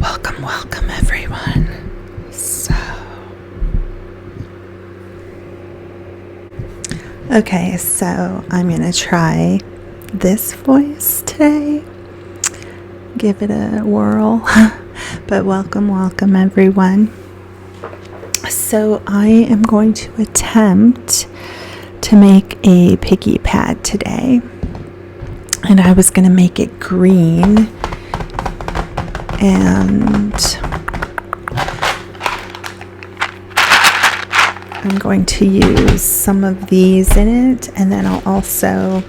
Welcome everyone. So I'm gonna try this voice today. Give it a whirl. But welcome everyone. So I am going to attempt to make a piggy pad today. And I was gonna make it green. And I'm going to use some of these in it, and then I'll also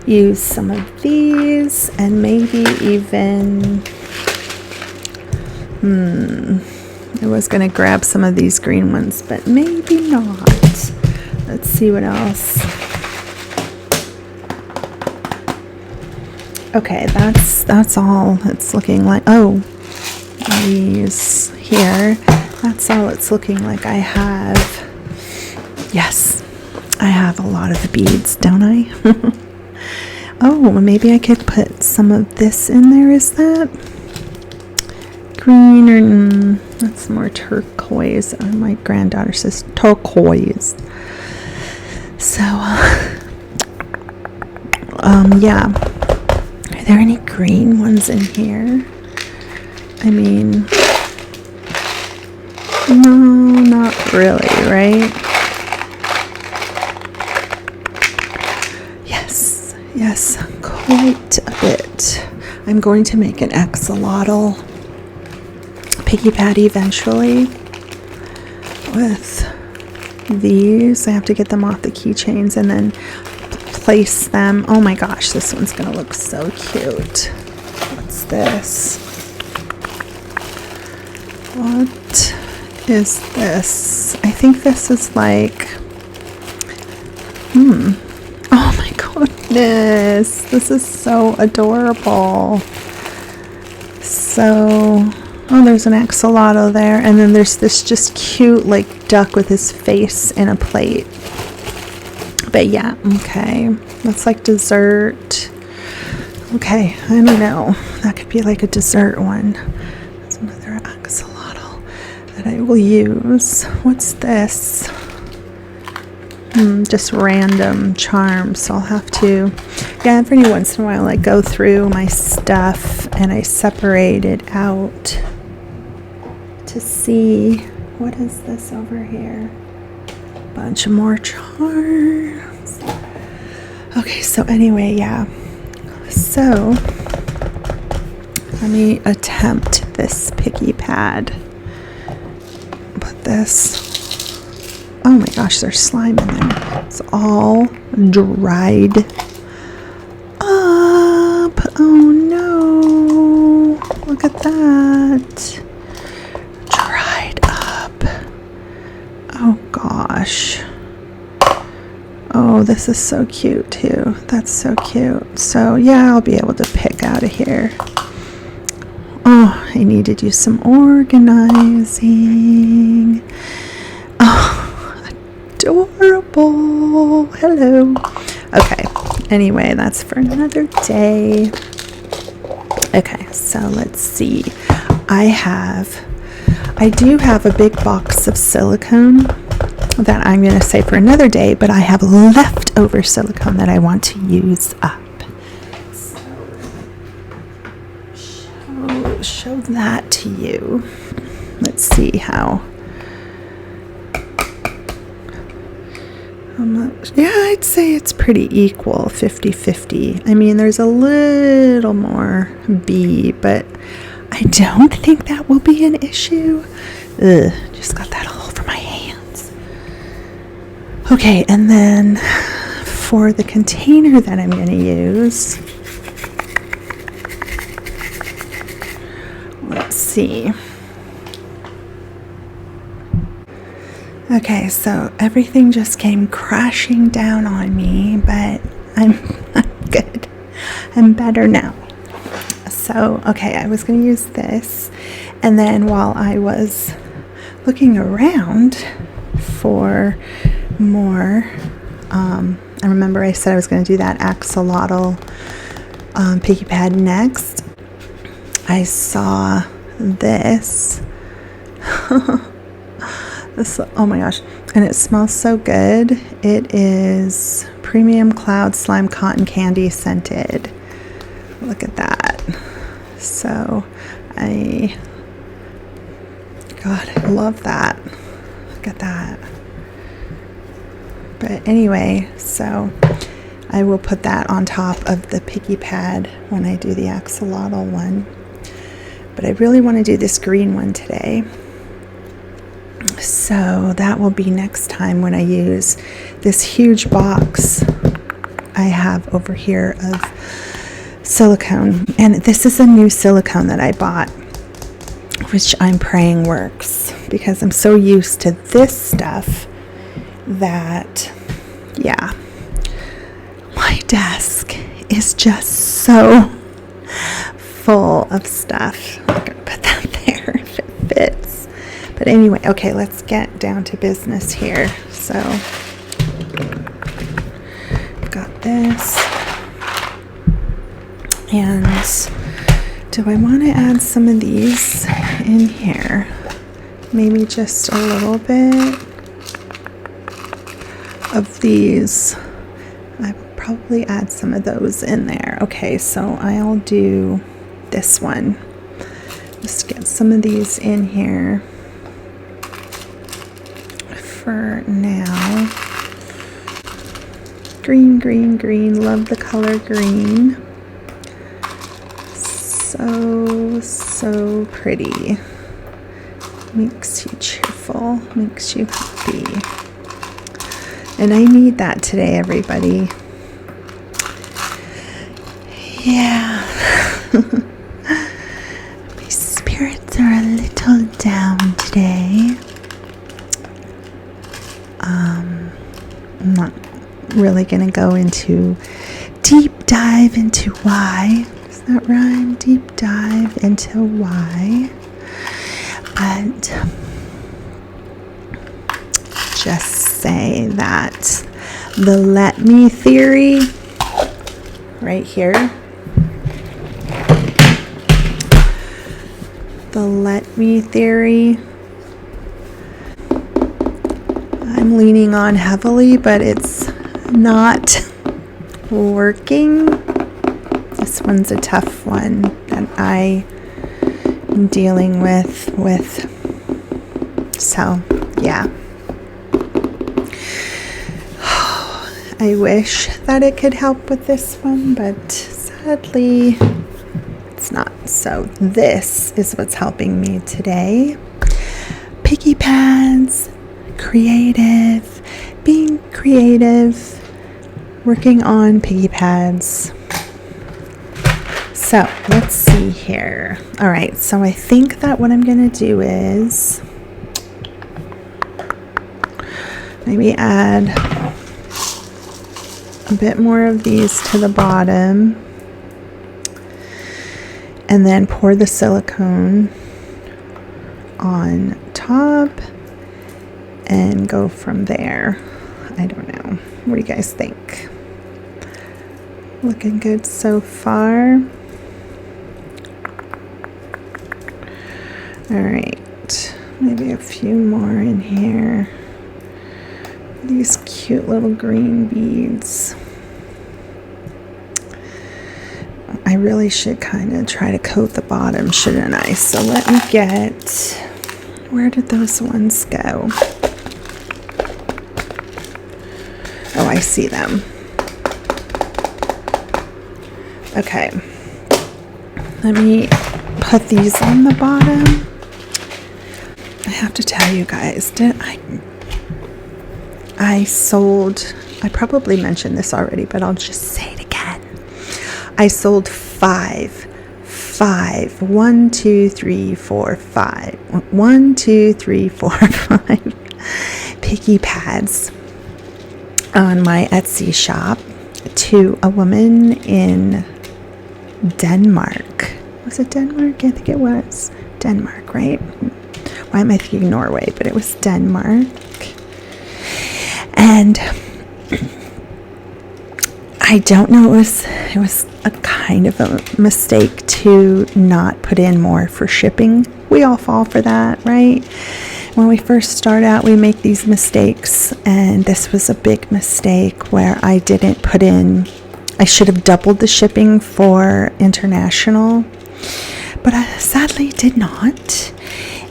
use some of these, and maybe even I was going to grab some of these green ones, but maybe not. Let's see what else. Okay, that's all it's looking like. Oh, these here. That's all it's looking like I have. Yes, I have a lot of beads, don't I? Oh, maybe I could put some of this in there. Is that green or that's more turquoise? My granddaughter says turquoise. So, yeah. Are there any green ones in here? I mean, no, not really, right? Yes, quite a bit. I'm going to make an axolotl piggy pad eventually with these. I have to get them off the keychains and then place them. Oh my gosh, this one's gonna look so cute. What's this? What is this? I think this is like oh my goodness, this is so adorable. So there's an axolotl there, and then there's this just cute like duck with his face in a plate. But yeah, okay, that's like dessert. Okay, I don't know, that could be like a dessert one. There's another axolotl that I will use. What's this? Just random charms. So I'll have to, every once in a while I go through my stuff and I separate it out to see what is this over here. Bunch of more charms. Okay, so anyway, yeah. So let me attempt this piggy pad. Put this. Oh my gosh, there's slime in there. It's all dried up. Oh no. Look at that. Dried up. Oh gosh. Oh, this is so cute too. That's so cute. So yeah, I'll be able to pick out of here. Oh, I need to do some organizing. Oh, adorable. Hello. Okay, anyway, that's for another day. Okay, so let's see. I do have a big box of silicone that I'm going to save for another day, but I have leftover silicone that I want to use up. So show that to you. Let's see how. Yeah, I'd say it's pretty equal, 50-50. I mean, there's a little more B, but I don't think that will be an issue. Ugh, just got that all over my hands. Okay, and then for the container that I'm going to use, let's see. Okay, so everything just came crashing down on me, but I'm good. I'm better now. So, okay, I was going to use this, and then while I was looking around for more, I remember I said I was going to do that axolotl piggy pad next. I saw this. Oh my gosh, and it smells so good. It is Premium Cloud Slime Cotton Candy scented. Look at that. So I love that. Look at that. But anyway, so I will put that on top of the Picky Pad when I do the axolotl one. But I really want to do this green one today. So that will be next time when I use this huge box I have over here of silicone. And this is a new silicone that I bought, which I'm praying works, because I'm so used to this stuff that, yeah, my desk is just so full of stuff. I'm gonna put that there if it fits. But anyway, okay, let's get down to business here. So, got this. And do I want to add some of these in here? Maybe just a little bit of these. I will probably add some of those in there. Okay, so I'll do this one. Just get some of these in here for now. Green, green, green. Love the color green. So pretty. Makes you cheerful, makes you happy. And I need that today, everybody. Yeah. My spirits are a little down today. I'm not really going to go into deep dive into why. Does that rhyme? Deep dive into why. But just say that the let me theory right here, the let me theory, I'm leaning on heavily, but it's not working. This one's a tough one that I am dealing with. So, yeah. I wish that it could help with this one, but sadly, it's not. So this is what's helping me today. Picky pads, creative, being creative, working on piggy pads. So let's see here. All right, so I think that what I'm going to do is maybe add a bit more of these to the bottom and then pour the silicone on top and go from there. I don't know. What do you guys think? Looking good so far. All right, maybe a few more in here. These cute little green beads. I really should kind of try to coat the bottom, shouldn't I? So let me get, where did those ones go? Oh, I see them. Okay. Let me put these on the bottom. I have to tell you guys, I probably mentioned this already, but I'll just say it again. I sold five, 1, 2, 3, 4, 5, 1, 2, 3, 4, 5 picky pads on my Etsy shop to a woman in Denmark. Was it Denmark? I think it was Denmark, right? Why am I thinking Norway? But it was Denmark. And I don't know, it was a kind of a mistake to to not put in more for shipping. We all fall for that, right? When we first start out, we make these mistakes, and this was a big mistake where I didn't put in, I should have doubled the shipping for international, but I sadly did not.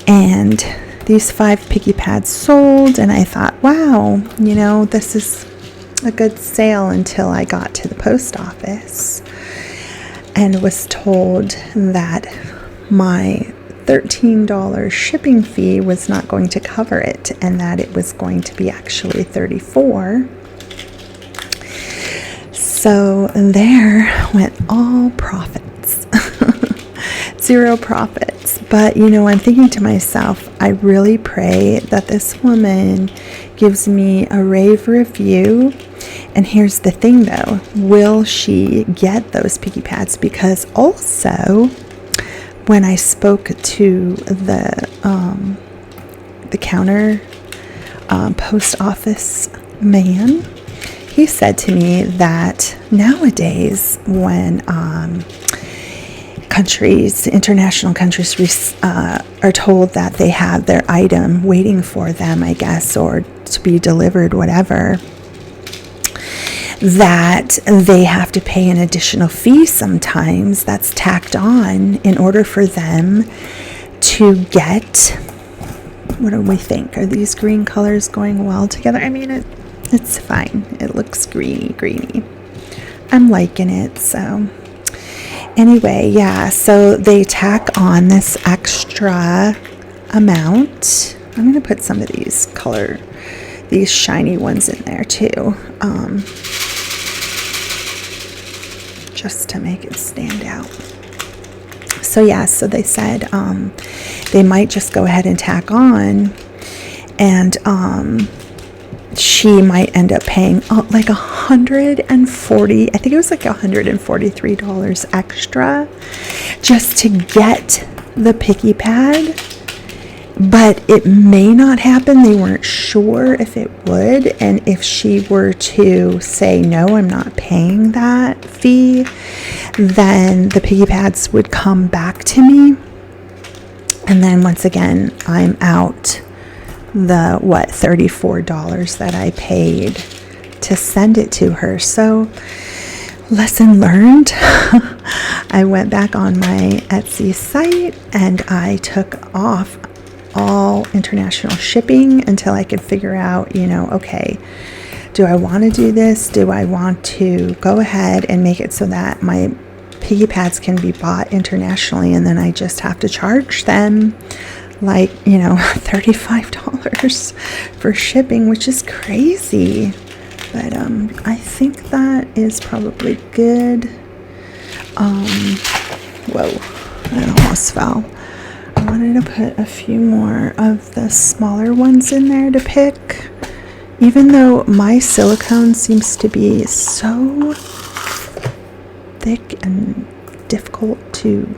And these 5 piggy pads sold, and I thought, wow, you know, this is a good sale, until I got to the post office and was told that my $13 shipping fee was not going to cover it, and that it was going to be actually $34. So there went all profits. Zero profits. But you know, I'm thinking to myself, I really pray that this woman gives me a rave review. And here's the thing though, will she get those piggy pads? Because also, when I spoke to the counter post office man, he said to me that nowadays when international countries are told that they have their item waiting for them, I guess, or to be delivered, whatever, that they have to pay an additional fee sometimes that's tacked on in order for them to get, what do we think? Are these green colors going well together? I mean, it's fine. It looks greeny. I'm liking it. So anyway, yeah, so they tack on this extra amount. I'm going to put some of these shiny ones in there too. Just to make it stand out. So yeah, so they said they might just go ahead and tack on, and she might end up paying like $140, I think it was like $143 extra just to get the piggy pad. But it may not happen. They weren't sure if it would. And if she were to say, no, I'm not paying that fee, then the piggy pads would come back to me. And then once again, I'm out the, $34 that I paid to send it to her. So lesson learned. I went back on my Etsy site and I took off all international shipping until I could figure out, okay, do I want to do this? Do I want to go ahead and make it so that my piggy pads can be bought internationally, and then I just have to charge them like, $35 for shipping, which is crazy. But I think that is probably good. Whoa, that almost fell. I wanted to put a few more of the smaller ones in there to pick, even though my silicone seems to be so thick and difficult to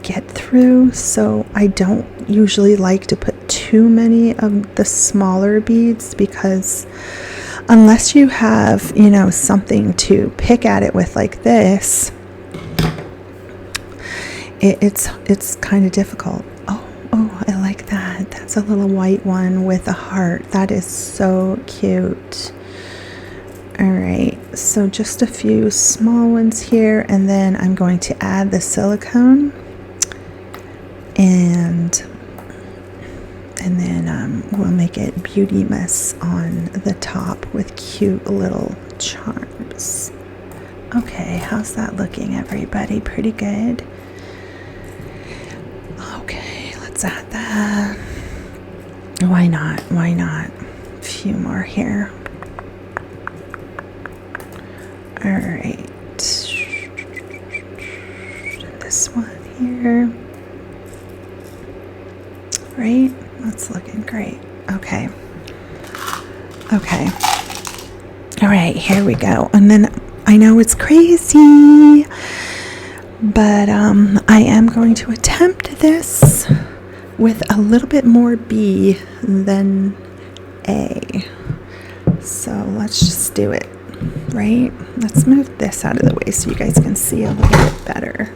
get through. So I don't usually like to put too many of the smaller beads, because unless you have, something to pick at it with like this, it's kind of difficult. Oh, I like that. That's a little white one with a heart. That is so cute. All right, so just a few small ones here, and then I'm going to add the silicone, and then we'll make it beauty mess on the top with cute little charms. Okay, how's that looking, everybody? Pretty good. Okay, let's add that. Why not? A few more here. All right. This one here. Right? That's looking great. Okay. All right, here we go. And then I know it's crazy, but I am going to attempt this with a little bit more B than A. So let's just do it, right? Let's move this out of the way so you guys can see a little bit better.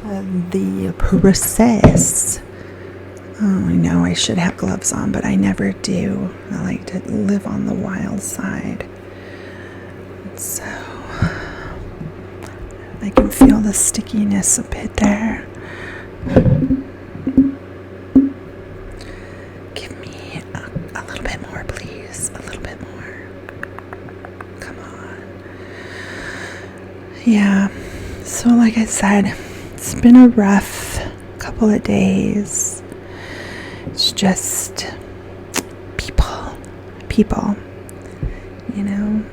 the process. Oh, I know I should have gloves on, but I never do. I like to live on the wild side. So I can feel the stickiness a bit there. Give me a little bit more, please. A little bit more. Come on. Yeah. So like I said, it's been a rough couple of days. It's just people, you know.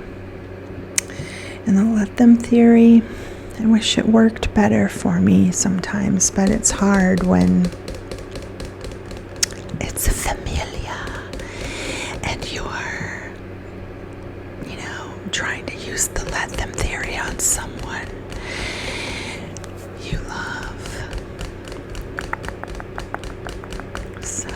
And the let them theory, I wish it worked better for me sometimes, but it's hard when it's familiar and you're, you know, trying to use the let them theory on someone you love. So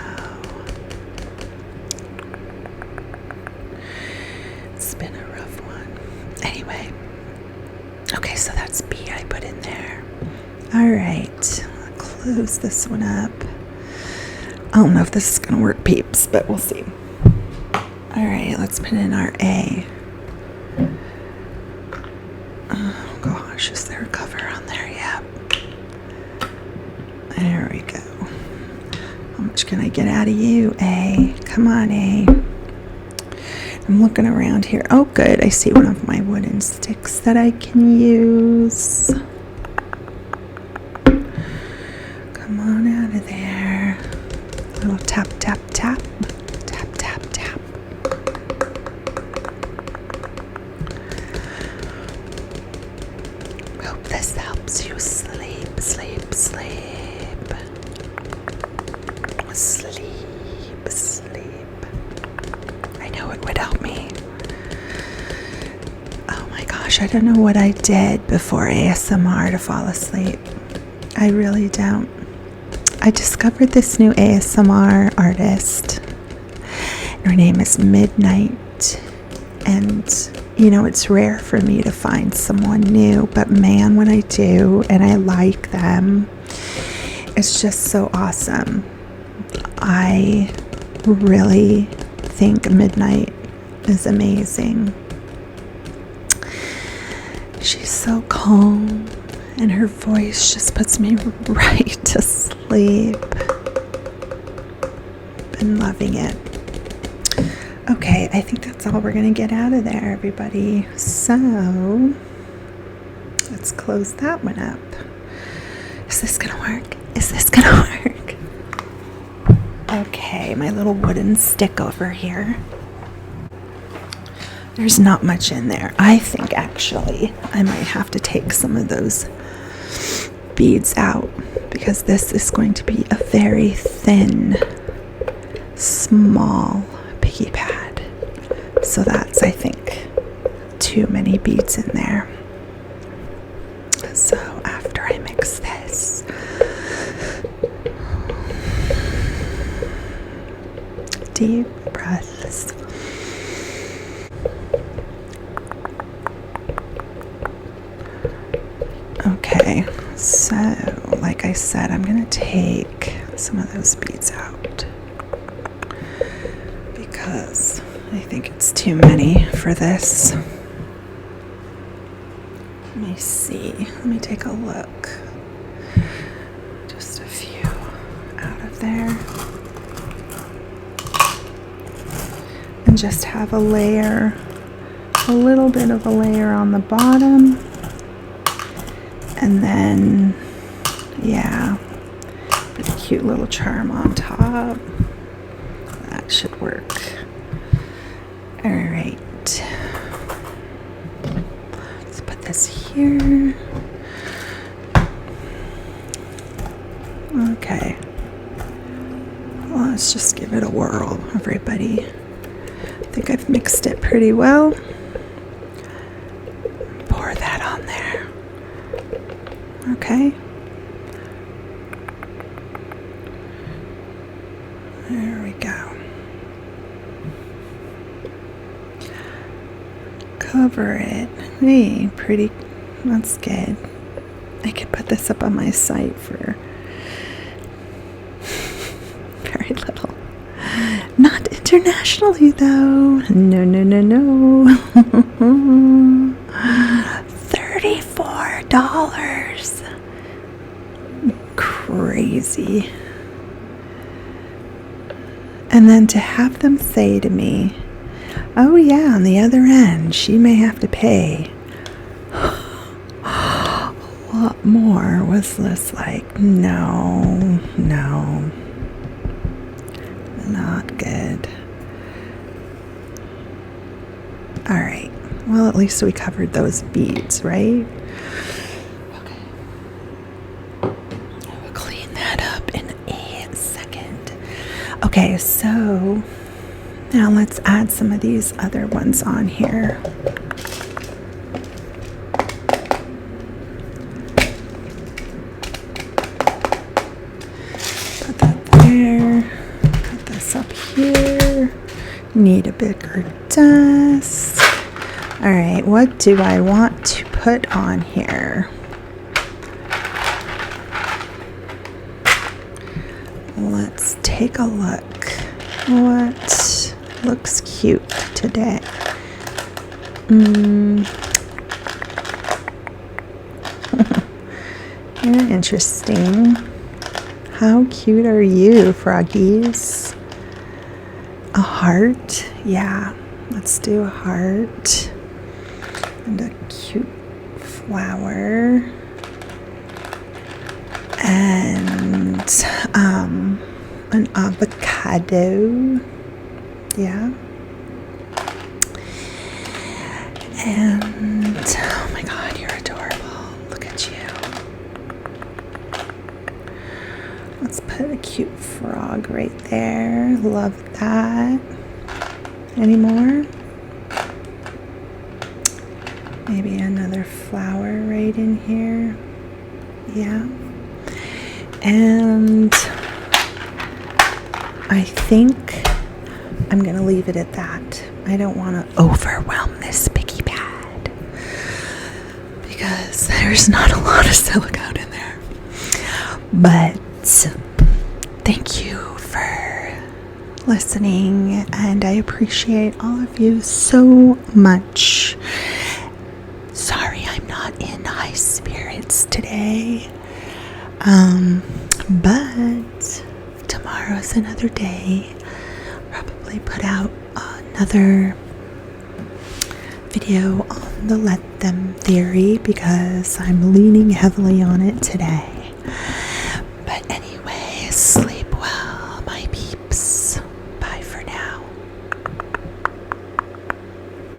it's been a rough one. Anyway, okay, so that's B I put in there. All right, I'll close this one up. I don't know if this is gonna work, peeps, but we'll see. All right, let's put in our A. Oh gosh, is there a cover on there? Yeah. There we go. How much can I get out of you, A? Come on, A. I'm looking around here. Oh, good. I see one of my wooden sticks that I can use. Come on out of there. A little tap, tap, tap. Tap, tap, tap. Hope this helps you sleep, sleep, sleep. Sleep, sleep. I know it would help me. Oh my gosh, I don't know what I did before ASMR to fall asleep. I really don't. I discovered this new ASMR artist. Her name is Midnight. And, you know, it's rare for me to find someone new, but man, when I do and I like them, it's just so awesome. I really think Midnight is amazing. She's so calm, and her voice just puts me right to sleep. Been loving it. Okay, I think that's all we're going to get out of there, everybody. So, let's close that one up. Is this going to work? Is this going to work? Okay, my little wooden stick over here. There's not much in there. I think actually I might have to take some of those beads out because this is going to be a very thin, small piggy pad. So that's, I think, too many beads in there. So after I mix this, deep breaths. Okay, so like I said, I'm going to take some of those beads out because I think it's too many for this. Let me see. Let me take a look. Just a few out of there. And just have a layer, a little bit of a layer on the bottom. And then, yeah, put a cute little charm on top. That should work. All right. Let's put this here. Okay. Well, let's just give it a whirl, everybody. I think I've mixed it pretty well. Pour that on there. Okay. There we go. Cover it. Hey, pretty. That's good. I could put this up on my site for very little. Not internationally, though. No, no, no, no. $34. Crazy. And then to have them say to me, oh yeah, on the other end, she may have to pay a lot more, was this like, no, not good. All right, well, at least we covered those beads, right? Okay. I will clean that up in a second. Okay, so now let's add some of these other ones on here. Put that there. Put this up here. Need a bigger desk. All right, what do I want to put on here? Let's take a look. What looks cute today? Yeah, interesting. How cute are you, froggies? A heart? Yeah, let's do a heart. And a cute flower. And an avocado. Yeah. And oh my god, you're adorable. Look at you. Let's put a cute frog right there. Love that. Any more? Maybe another flower right in here. Yeah. And I think I'm going to leave it at that. I don't want to overwhelm this picky pad because there's not a lot of silicone in there. But thank you for listening, and I appreciate all of you so much. Sorry I'm not in high spirits today. But tomorrow's another day. Probably put out another video on the let them theory because I'm leaning heavily on it today. But anyway, sleep